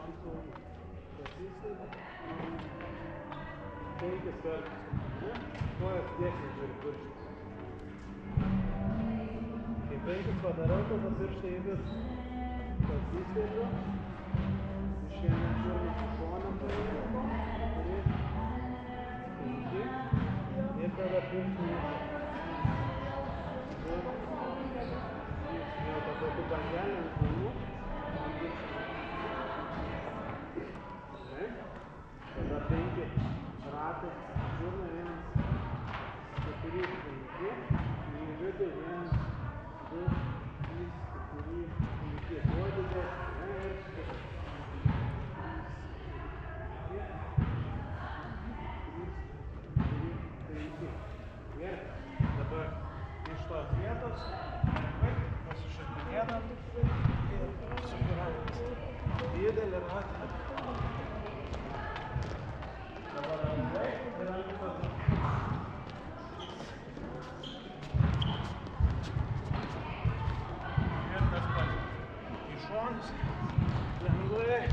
Ant pasislepi. 5 kartus. Kojas tiesiai turi pirštis. Kai 5 padarau, tada pirštai į viršų. Pasislepiu. Išėmė čiurną su šoną paėmė. 5. Ir tada pirštų nešia. Jau tą tokį bandelį ant žmonių. Tada 5 ratai čiurną 1, 4, 5. Į vidų 1, 2, 3, 4, 5. Kuo didesnė. Ir dabar iš tos vietos pasišokinėdam ir sukiram didelį ratą. Dabar lengvai ir rankų padu. Ir tas pats į šonus lengvai.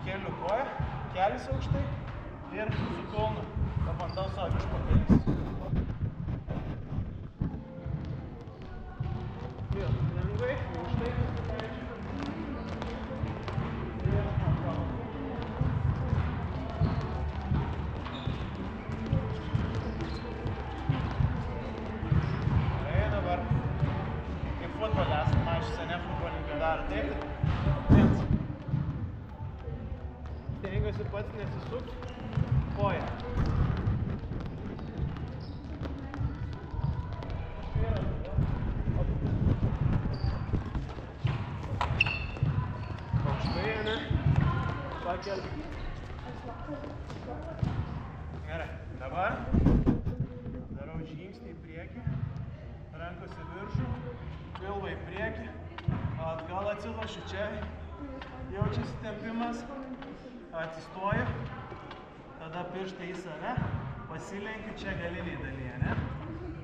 Keliu koją, kelis aukštai ir su kulnu pabandau savo užpakalis. Ir lengvai, aukštai pasileidžiu. Ir atgal. Gerai, dabar kaip futbolė esame mažai sene futbolininkai daro taip. Stengiuosi pats nesisukti koją. Aukštai, ne? Pakelti. Gerai, dabar darau žingsnį į priekį, rankos į viršų, pilvą į priekį, atgal atsilošiu čia, jaučiasi tempimas. Atsistoju, tada pirštai į save, pasilenkiu čia galiniai dalyje, ne?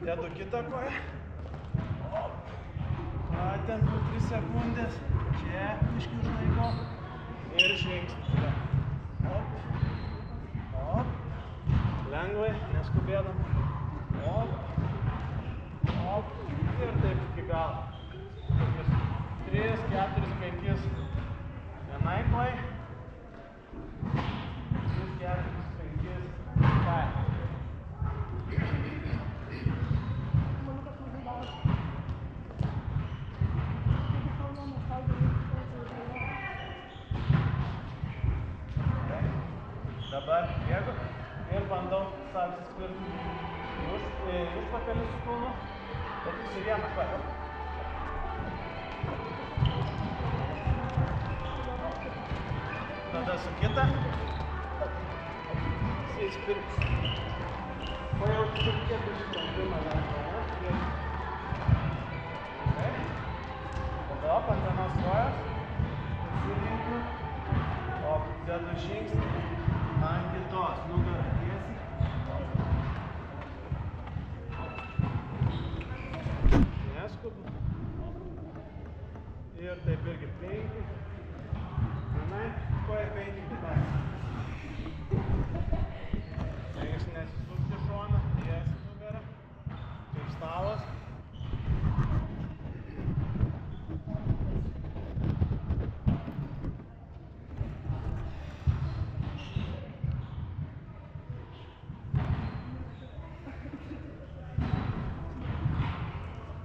Dedu kitą koją. Patempiu 3 sekundės, čia biškį užlaikau ir žingsnis. Op, op, lengvai, neskubėdam. Op, op ir taip iki galo. 3, 4, 5 vienai kojai. 3, 4, 5, 5. Dabar bėgu ir bandau atsispirti užpakalį su kulnu, bet tik su vieną koją. Tada su kita. Įspirti. Pajauti tik kiek užtempimą lengvą. Tada ant vienos kojos pasilinkiu, o dedu žingsnį ant kitos, nugarą tiesiai. Neskubu. Ir taip irgi 5. Vienai koja 5 kitai. Stengiuosi nesisukti šoną, tiesiai nugarą, kaip stalas.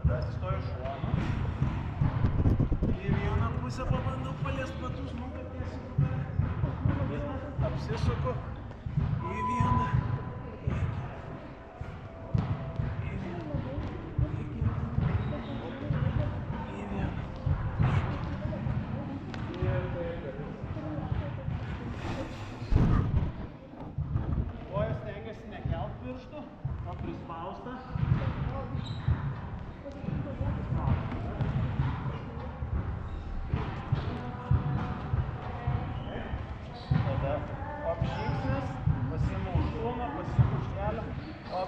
Tada atsistoju šoną. Į vieną pusę pabandau paliest batus, nugarą tiesiai nugarą.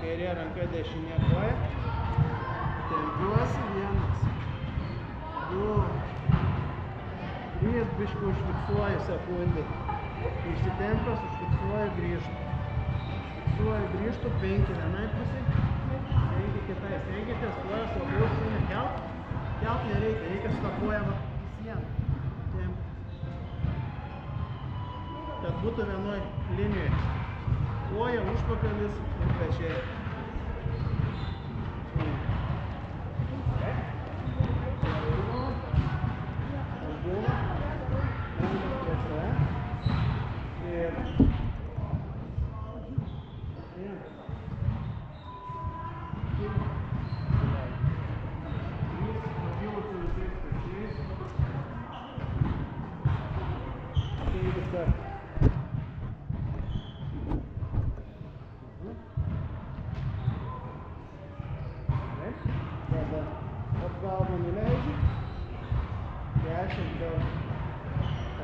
Kairė ranka, dešinė koja. Tempiuosi, 1, 2, 3, biškį užfiksuoju sekundę. Išsitempęs, užfiksuoju, grįžtu. Užfiksuoju, grįžtu, 5 vienai pusei, 5 kitai. Stenkitės kojas labiau šunį kelt. Kelt nereikia, reikia su tą koją į sieną. Kad būtų vienoj linijoje. Koja, užpakalis ir pečiai. Galvą nuleidžiu, 10 gal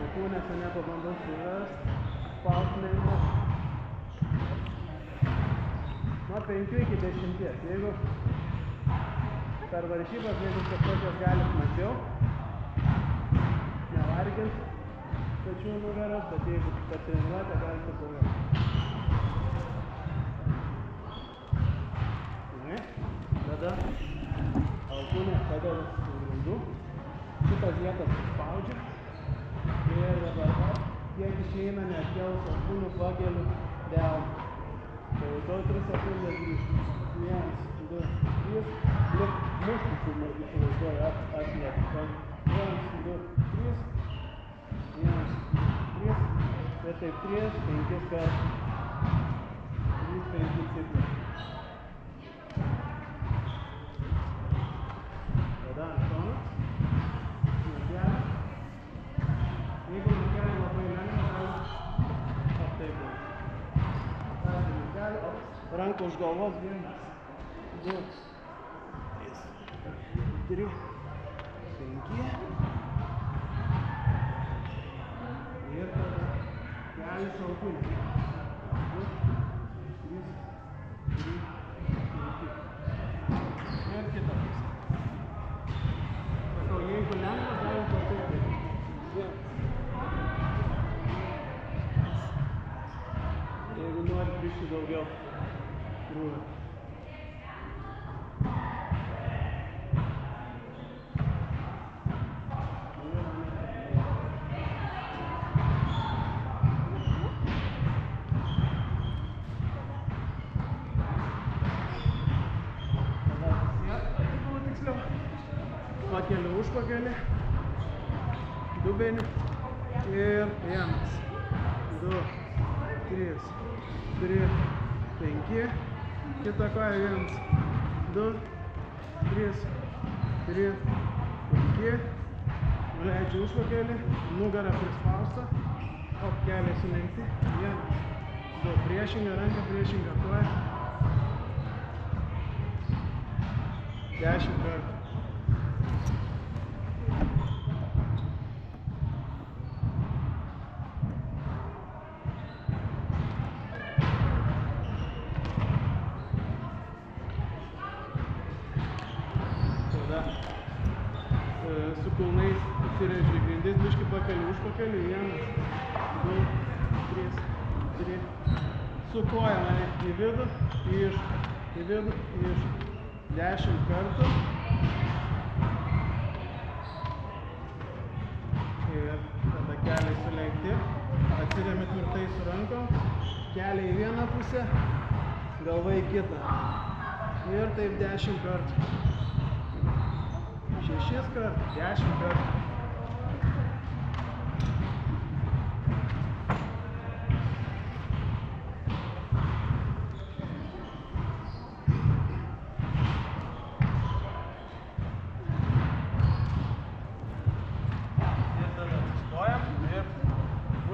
alkūnės nepabandau surast, spausmenti nuo 5 iki 10. Jeigu per varžybas, jeigu kažkokios galit mažiau, nevargint pečių nugaras, bet jeigu per treniruotę galite daugiau. Tada alkūnės padedu ant grindų, šitas vietas spaudžiu ir dabar kiek išeina nekels alkūnų pakeliu delną. Pajautau 3 sekundės grįžtu. 1, 2, 3, muštis įsivaizduoju, atletu. 1, 2, 3, 1, 3, ir taip 3, 5 kartus. 3, 5 ciklus. Tada ant šono, nukelį. Jeigu nukelį labai lengva, taip būtų. Nukelį, ranką už galvos, 1, 2, 4, 5. Ir tada kelias alkūnė. 2, 3, 4, 5. Ir kita pusė. Sakau, jeigu lengva, galim patirti. Jeigu nori biškį daugiau krūvio. Pakeliu užpakelį, dubenį ir 1, 2, 3, 4, 5. Kita koja 1, 2, 3, 4, 5. Nuleidžiu užpakelį, nugarą prispausta, keliai sulenkti. 1, 2, priešinga ranka, priešinga koja. 10 kartų. Su kulnais atsirežiu į grindis, biškį pakeliu užpakeliu, 1, 2, 3, 4. Su koja mane į vidų, iš, į vidų, iš. 10 kartų. Ir tada keliai sulenkti, atsiremi tvirtai su rankom, keliai į vieną pusę, galva į kitą. Ir taip 10 kartų. 6 kartų, 10 kartų. Ir tada atsistojam ir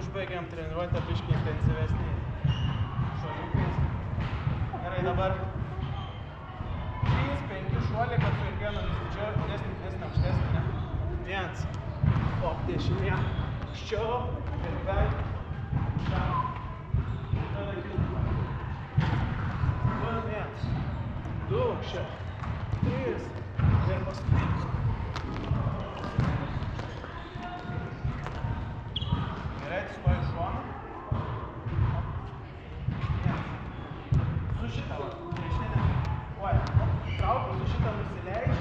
užbaigiam treniruotę biškį intensyvesnį šuoliukais. Gerai, dabar 3-5 šuoliai, kad su kiekvienu didžiau, didesnį, aukštesnį, ne? 1, op, dešinė, aukščiau, ir gal, šau, tada kitą. 1, 2, aukščiau, 3, ir paskutinis. Gerai, atsistoji iš šono. Su šitą, dešinė, oi, traukiu, su šitą nusileidžiu.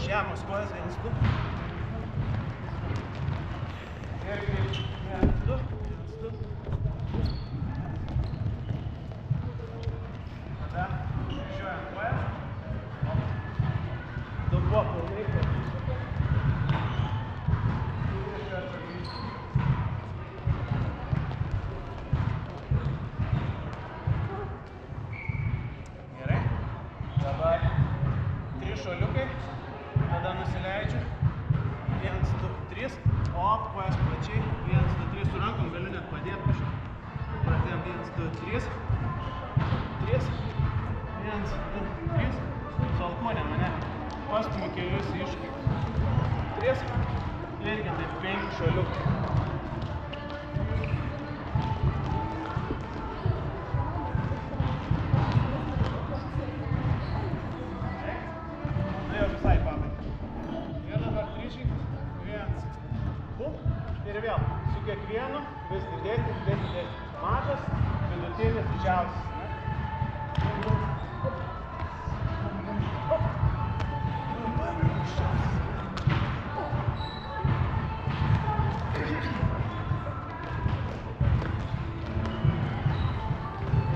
Žemos kojas, 1, 2. Ir greit. 1, 2. 1, 2. Tada žiūrėjom kojas. Dubuo pilnai kartus. Ir kartą grįžti. Gerai. Dabar 3 šuoliukai. Tada nusileidžiu, 1, 2, 3, op, kojas plačiai, 1, 2, 3, su rankom galiu net padėti kažką. Pradėjom 1, 2, 3, 3, 1, 2, 3, su alkūnė mane pastumiu kelius iškai. 3, irgi taip 5 šuoliukų. Ir vėl, su kiekvienu vis didesnis, mažas, vidutinis, didžiausias.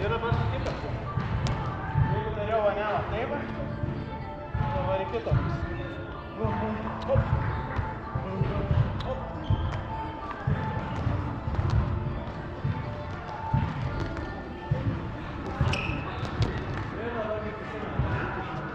Ir dabar su kitą pusę. Jeigu dariau vanelą taip, dabar į kitą pusę.